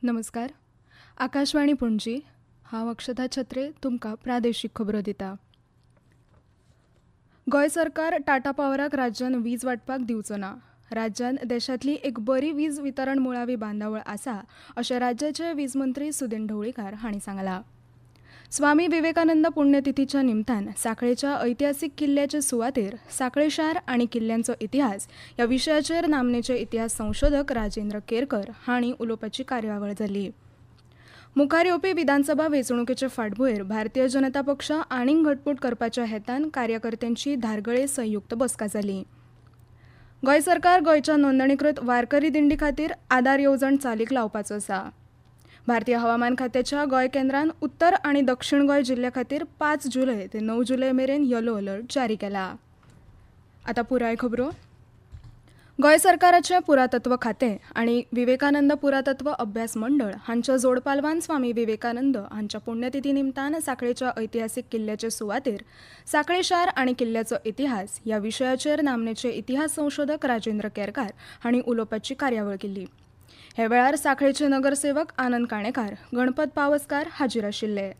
नमस्कार. आकाशवाणी पणजी. हांव अक्षता छत्रे तुमकां प्रादेशीक खबरो दिता. गोंय सरकार टाटा पावराक राज्यान वीज वाटपाक दिवचो ना. राज्यान देशांतली एक बरी वीज वितरण मुळावी बांदावळ आसा अशें राज्याचे वीज मंत्री सुदीन ढवळीकार हांणी सांगलां. स्वामी विवेकानंद पुण्यतिथीच्या निमतान सांखळेच्या ऐतिहासीक किल्ल्याचे सुवातेर सांखळे शार आनी किल्ल्यांचो इतिहास ह्या विशयाचेर नामनेचे इतिहास संशोधक राजेंद्र केरकर हांणी उलोवपाची कार्यावळ जाली. मुखार येवपी विधानसभा वेंचणुकेचे फाटभुंयेर भारतीय जनता पक्ष आनीक घटमूट करपाच्या हेतान कार्यकर्त्यांची धारगळे संयुक्त बसका जाली. गोंय सरकार गोंयच्या नोंदणीकृत वारकरी दिंडी खातीर आदार येवजण चालीक लावपाचो आसा. भारतीय हवामान खात्याच्या गोंय केंद्रान उत्तर आनी दक्षिण गोंय जिल्ल्या खातीर 5 जुलय ते 9 जुलय मेरेन येलो अलर्ट जारी केला. आतां पुराय खबरो. गोंय सरकाराचे पुरातत्व खातें आनी विवेकानंद पुरातत्व अभ्यास मंडळ हांच्या जोड पालवान स्वामी विवेकानंद हांच्या पुण्यतिथी निमतान सांखळेच्या ऐतिहासीक किल्ल्याचे सुवातेर सांखळे शार आनी किल्ल्याचो इतिहास ह्या विशयाचेर नामनेचे इतिहास संशोधक राजेंद्र केरकार हांणी उलोवपाची कार्यावळ केली. हे वेळार सांखळेचे नगरसेवक आनंद काणेकार, गणपत पावसकार हाजीर आशिल्ले.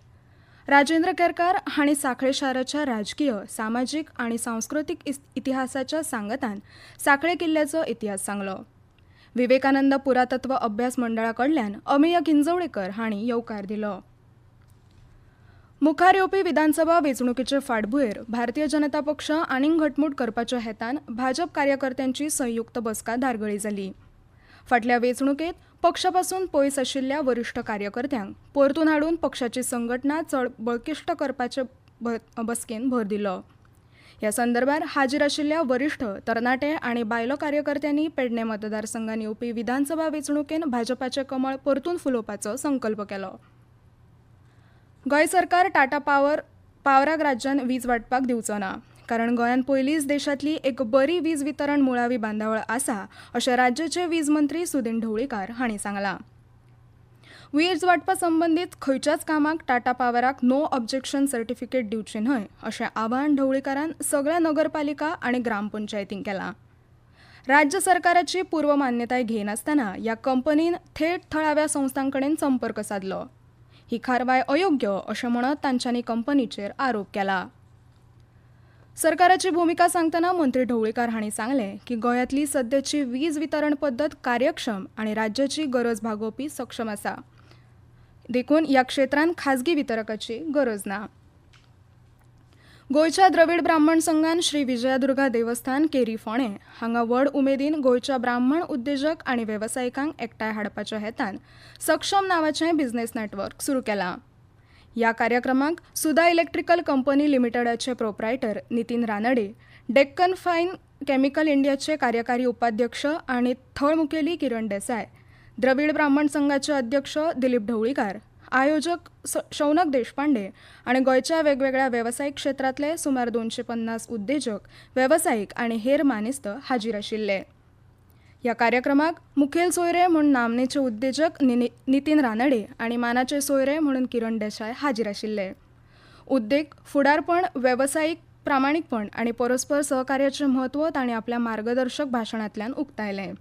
राजेंद्र केरकार हांणी सांखळे शाराच्या राजकीय, सामाजीक आनी सांस्कृतीक इतिहासाच्या सांगतान सांखळे किल्ल्याचो इतिहास सांगलो. विवेकानंद पुरातत्व अभ्यास मंडळा कडल्यान अमेय किंजवडेकर हांणी येवकार दिलो. मुखार येवपी विधानसभा वेंचणुकेचे फाटभुंयेर भारतीय जनता पक्ष आनीक घटमूट करपाच्या हेतान भाजप कार्यकर्त्यांची संयुक्त बसका धारगळी जाली. फाटल्या वेंचणुकेत पक्षापासून पयस आशिल्ल्या वरिष्ठ कार्यकर्त्यांक परतून हाडून पक्षाची संघटना चड बळकिश्ट करपाचे बसकेन भर दिलो. ह्या संदर्भात हाजीर आशिल्ल्या वरिष्ठ, तरणाटे आनी बायलो कार्यकर्त्यांनी पेडणे मतदारसंघात येवपी विधानसभा वेंचणुकेन भाजपाचे कमळ परतून फुलोवपाचो संकल्प केलो. गोंय सरकार टाटा पावराक राज्यान वीज वाटपाक दिवचो ना, कारण गोंयान पयलींच देशांतली एक बरी वीज वितरण मुळावी बांदावळ आसा अशें राज्याचे वीज मंत्री सुदीन ढवळीकार हांणी सांगलां. वीज वाटपा संबंदीत खंयच्याच कामाक टाटा पावराक नो ऑब्जेक्शन सर्टिफिकेट दिवचें न्हय अशें आवाहन ढवळीकारान सगळ्या नगरपालिका आनी ग्रामपंचायतींक केलां. राज्य सरकाराची पूर्व मान्यताय घेनासतना ह्या कंपनीन थेट थळाव्या संस्थां कडेन संपर्क साधलो. ही कारवाय अयोग्य अशें म्हणत तांच्यांनी कंपनीचेर आरोप केला. सरकाराची भूमिका सांगतना मंत्री ढवळीकार हांणी सांगलें की गोंयांतली सद्याची वीज वितरण पद्दत कार्यक्षम आनी राज्याची गरज भागोवपी सक्षम आसा. देखून ह्या क्षेत्रांत खाजगी वितरकाची गरज ना. गोंयच्या द्रवीड ब्राह्मण संघान श्री विजयादुर्गा देवस्थान केरी फोंडे हांगा व्हड उमेदीन गोंयच्या ब्राह्मण उद्देजक आनी वेवसायिकांक एकठांय हाडपाच्या हेतान सक्षम नांवाचें बिझनेस नेटवर्क सुरू केलां. ह्या कार्यक्रमाक सुधा इलेक्ट्रिकल कंपनी लिमिटेडाचे proprietor Nitin Ranade, Deccan fine chemical इंडियाचे कार्यकारी उपाध्यक्ष आनी थळ मुखेली किरण देसाय, द्रवीड ब्राह्मण संघाचे अध्यक्ष दिलीप ढवळीकार, आयोजक शौनक देशपांडे आनी गोंयच्या वेगवेगळ्या वेवसायीक क्षेत्रांतले सुमार 250 उद्देजक, वेवसायीक आनी हेर मानेस्त हाजीर आशिल्ले. ह्या कार्यक्रमाक मुखेल सोयरे म्हूण नामनेचे उद्देजक नितीन रानडे आनी मानाचे सोयरे म्हणून किरण देसाय हाजीर आशिल्ले. उद्देग, फुडारपण, वेवसायीक प्रामाणीकपण आनी परस्पर सहकार्याचें म्हत्व तांणी आपल्या मार्गदर्शक भाशणांतल्यान उक्तायलें.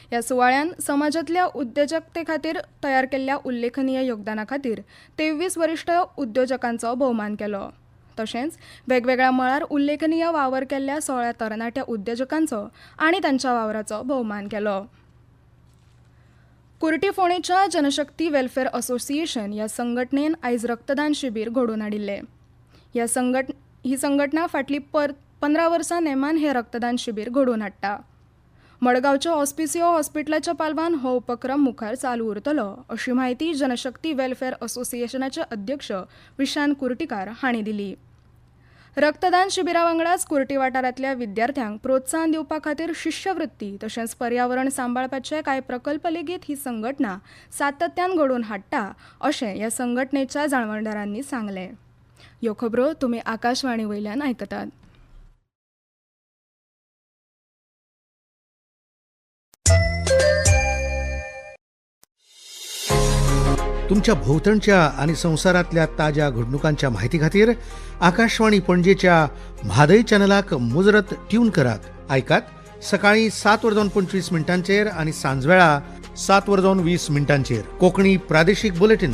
ह्या सुवाळ्यान समाजांतल्या उद्देजकते खातीर तयार केल्ल्या उल्लेखनीय योगदाना खातीर 23 वरिश्ठ उद्योजकांचो भोवमान केलो. तशेंच वेगवेगळ्या मळार उल्लेखनीय वावर केल्ल्या 16 तरणाट्या उद्योजकांचो आनी तांच्या वावराचो भोवमान केलो. कुर्टी फोंडेच्या जनशक्ती वेलफेअर असोसिएशन ह्या संघटनेन आयज रक्तदान शिबीर घडोवन हाडिल्लें. ही संघटना फाटलीं 15 वर्सां नेमान हें रक्तदान शिबीर घडोवन हाडटा. मडगांवच्या ऑस्पिसियो हॉस्पिटलाच्या पालवान हो उपक्रम मुखार चालू उरतलो अशी माहिती जनशक्ती वेलफेअर असोसिएशनाचे अध्यक्ष विशांत कुर्टीकार हांणी दिली. रक्तदान शिबिरा वांगडाच कुर्टी वाठारांतल्या विद्यार्थ्यांक प्रोत्साहन दिवपा खातीर शिश्यवृत्ती तशेंच पर्यावरण सांबाळपाचे कांय प्रकल्प लेगीत ही संघटना सातत्यान घडोवन हाडटा अशें ह्या संघटनेच्या जाणवणदारांनी सांगलें. ह्यो खबरो तुमी आकाशवाणी वयल्यान आयकतात. तुमच्या भोवतणच्या आणि संसारातल्या ताज्या घडणुकांच्या माहिती खातीर आकाशवाणी पणजेच्या म्हादय चॅनलाक मुजरत ट्यून करात. ऐकात सकाळी 7:25 आणि सांजवेळा 7:20 कोकणी प्रादेशिक बुलेटिन,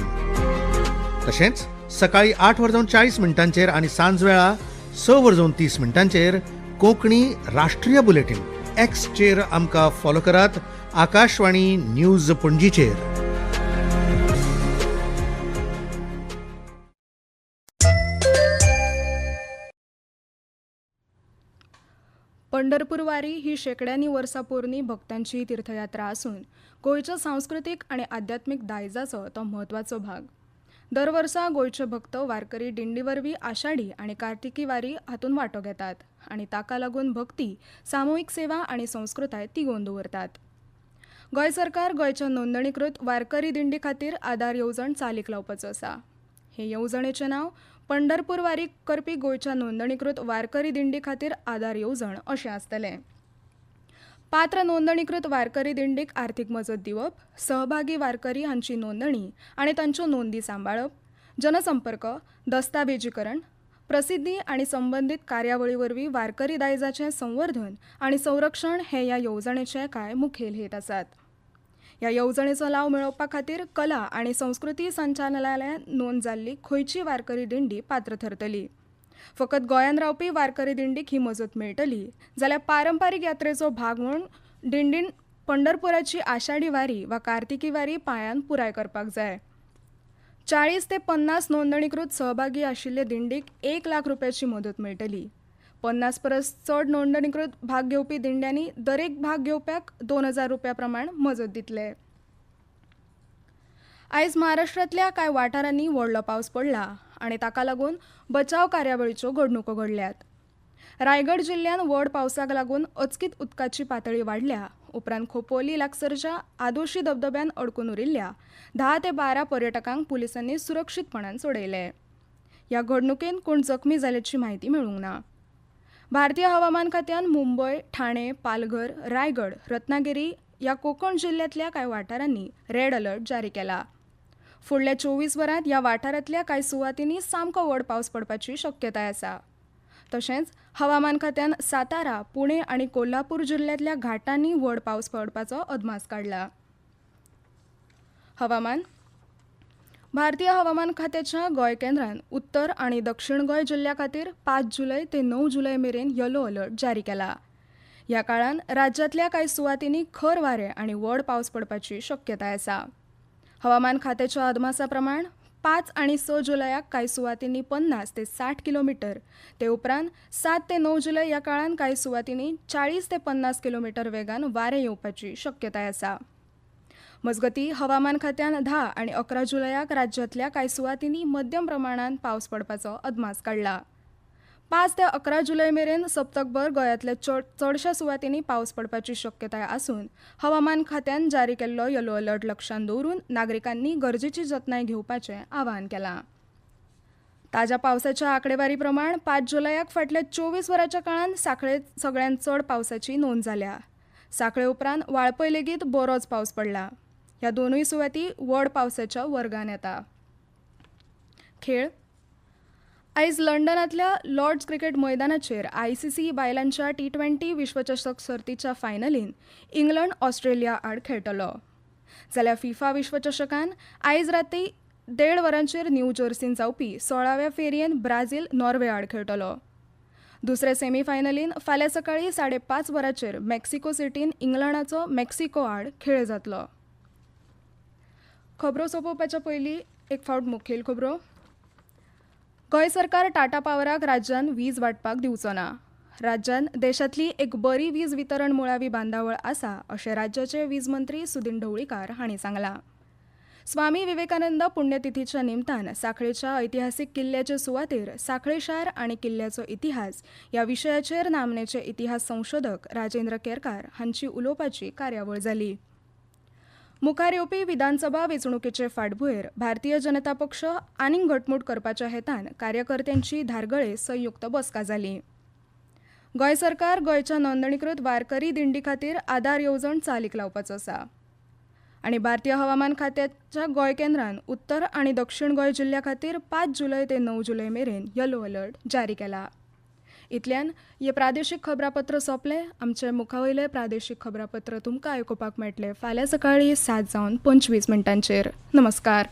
तशेंच सकाळी 8:40 आणि सांजवेळा 6:30 कोंकणी राष्ट्रीय बुलेटिन. एक्सचेर आमकां फॉलो करात, आकाशवाणी न्यूज पणजीचेर. पंढरपूर वारी ही शेकड्यांनी वर्सां पोरणी भक्तांची तीर्थयात्रा असून गोंयच्या सांस्कृतीक आणि आध्यात्मिक दायजाचो तो म्हत्वाचो भाग. दर वर्सा गोंयचे भक्त वारकरी दिंडी वरवीं आषाढी आणि कार्तिकी वारी हातून वांटो घेतात आणि ताका लागून भक्ती, सामुहीक सेवा आणि संस्कृताय तिगोवन दवरतात. गोंय सरकार गोंयच्या नोंदणीकृत वारकरी दिंडी खातीर आदार येवजण चालीक लावपाचो आसा. हे येवजणेचें नांव पंढरपूर वारी करपी गोंयच्या नोंदणीकृत वारकरी दिंडी खातीर आदार येवजण अशें आसतलें. पात्र नोंदणीकृत वारकरी दिंडीक आर्थीक मजत दिवप, सहभागी वारकरी हांची नोंदणी आनी तांच्यो नोंदी सांबाळप, जनसंपर्क, दस्तावेजीकरण, प्रसिद्धी आनी संबंदीत कार्यावळी वरवीं वारकरी दायजाचें संवर्धन आनी संरक्षण हे ह्या येवजणेचे कांय मुखेल हेत आसात. ह्या येवजणेचो लाव मेळोवपा खातीर कला आनी संस्कृती संचालनालयान नोंद जाल्ली खंयची वारकरी दिंडी पात्र थरतली. फकत गोंयांत रावपी वारकरी दिंडीक ही मजत मेळटली जाल्यार पारंपारीक यात्रेचो भाग म्हूण दिंडीन पंढरपुराची आषाढी वारी वा कार्तिकी वारी पांयान पुराय करपाक जाय. 40 ते 50 नोंदणीकृत सहभागी आशिल्ले दिंडीक 1 लाख रुपयाची मदत मेळटली. 50 परस चड नोंदणीकृत भाग घेवपी दिंड्यांनी दरेक भाग घेवप्याक 2000 रुपया प्रमाण मजत दितले. आयज महाराष्ट्रांतल्या कांय वाठारांनी व्हडलो पावस पडला आनी ताका लागून बचाव कार्यावळीच्यो घडणुको घडल्यात. रायगड जिल्ह्यात व्हड पावसाक लागून अचकीत उदकाची पातळी वाडल्या उपरांत खोपोली लागसरच्या आदोशी धबधब्यान अडकून उरिल्ल्या 10 ते 12 पर्यटकांक पुलिसांनी सुरक्षीतपणान सोडयले. ह्या घडणुकेन कोण जखमी जाल्याची म्हायती मेळूंक ना. भारतीय हवामान खात्यान मुंबय, ठाणे, पालघर, रायगड, रत्नागिरी ह्या कोकण जिल्ह्यातल्या कांय वाठारांनी रेड अलर्ट जारी केला. फुडल्या 24 वरांत ह्या वाठारांतल्या कांय सुवातींनी सामको व्हड पावस पडपाची शक्यताय आसा. तशेंच हवामान खात्यान सातारा, पुणे आनी कोल्हापूर जिल्ह्यातल्या घाटांनी व्हड पावस पडपाचो अदमास काडला. हवामान. भारतीय हवामान खात्याच्या गोंय केंद्रान उत्तर आनी दक्षिण गोंय जिल्ह्या खातीर 5 जुलय ते 9 जुलय मेरेन येलो अलर्ट जारी केला. ह्या काळान राज्यांतल्या कांय सुवातींनी खर वारे आनी व्हड पावस पडपाची शक्यताय आसा. हवामान खात्याच्या अदमासा प्रमाण 5 आनी 6 जुलयाक कांय सुवातींनी 50 ते 60 किलोमीटर ते उपरांत 7 ते 9 जुलय ह्या काळान कांय सुवातींनी 40 ते 50 किलोमीटर वेगान वारे येवपाची शक्यताय आसा. मजगतीं हवामान खात्यान 10 आनी 11 जुलयाक राज्यांतल्या कांय सुवातींनी मध्यम प्रमाणात पावस पडपाचो अदमास काडला. 5 ते 11 जुलय मेरेन सप्तकभर गोंयांतल्या चडशा सुवातींनी पावस पडपाची शक्यताय आसून हवामान खात्यान जारी केल्लो येलो अलर्ट लक्षांत दवरून नागरिकांनी गरजेची जतनाय घेवपाचें आवाहन केलां. ताज्या पावसाच्या आंकडेवारी प्रमाण 5 जुलयाक फाटल्या 24 वरांच्या काळान सांखळेत सगळ्यांत चड पावसाची नोंद जाल्या. सांखळे उपरांत वाळपय लेगीत बरोच पावस पडला. ह्या दोनूय सुवाती व्हड पावसाच्या वर्गान येता. खेळ. आयज लंडनांतल्या लॉर्ड्स क्रिकेट मैदानाचेर ICC बायलांच्या T20 विश्वचषक सर्तीच्या फायनलीन इंग्लंड ऑस्ट्रेलिया आड खेळटलो. जाल्यार फिफा विश्वचषकान आयज राती 1:30 वरांचेर न्यू जर्सीन जावपी 16व्या फेरयेन ब्राझील नॉर्वे आड खेळटलो. दुसरे सेमीफायनलीन फाल्यां सकाळी 5:30 वरांचेर मेक्सिको सिटीन इंग्लंडाचो मेक्सिको आड खेळ जातलो. खबरो सोंपोवपाच्या पयलीं एक फावट मुखेल खबरो. गोंय सरकार टाटा पावराक राज्यान वीज वांटपाक दिवचो ना. राज्यान देशांतली एक बरी वीज वितरण मुळावी बांदावळ आसा अशें राज्याचे वीज मंत्री सुदीन ढवळीकार हांणी सांगलां. स्वामी विवेकानंद पुण्यतिथीच्या निमतान सांखळेच्या ऐतिहासीक किल्ल्याचे सुवातेर सांखळे शार आनी किल्ल्याचो इतिहास ह्या विशयाचेर नामनेचे इतिहास संशोधक राजेंद्र केरकार हांची उलोवपाची कार्यावळ जाली. मुखार येवपी विधानसभा वेंचणुकेचे फाटभुंयेर भारतीय जनता पक्ष आनीक घटमूट करपाच्या हेतान कार्यकर्त्यांची धारगळे संयुक्त बसका जाली. गोंय सरकार गोंयच्या नोंदणीकृत वारकरी दिंडी खातीर आदार येवजण चालीक लावपाचो आसा. आनी भारतीय हवामान खात्याच्या गोंय केंद्रान उत्तर आनी दक्षिण गोंय जिल्ह्या खातीर 5 जुलय ते 9 जुलय मेरेन येलो अलर्ट जारी केला. इतल्यान हे प्रादेशीक खबरापत्र सोंपलें. आमचे मुखावयले प्रादेशीक खबरापत्र तुमकां आयकुपाक मेळटले फाल्यां सकाळीं 7:25 नमस्कार.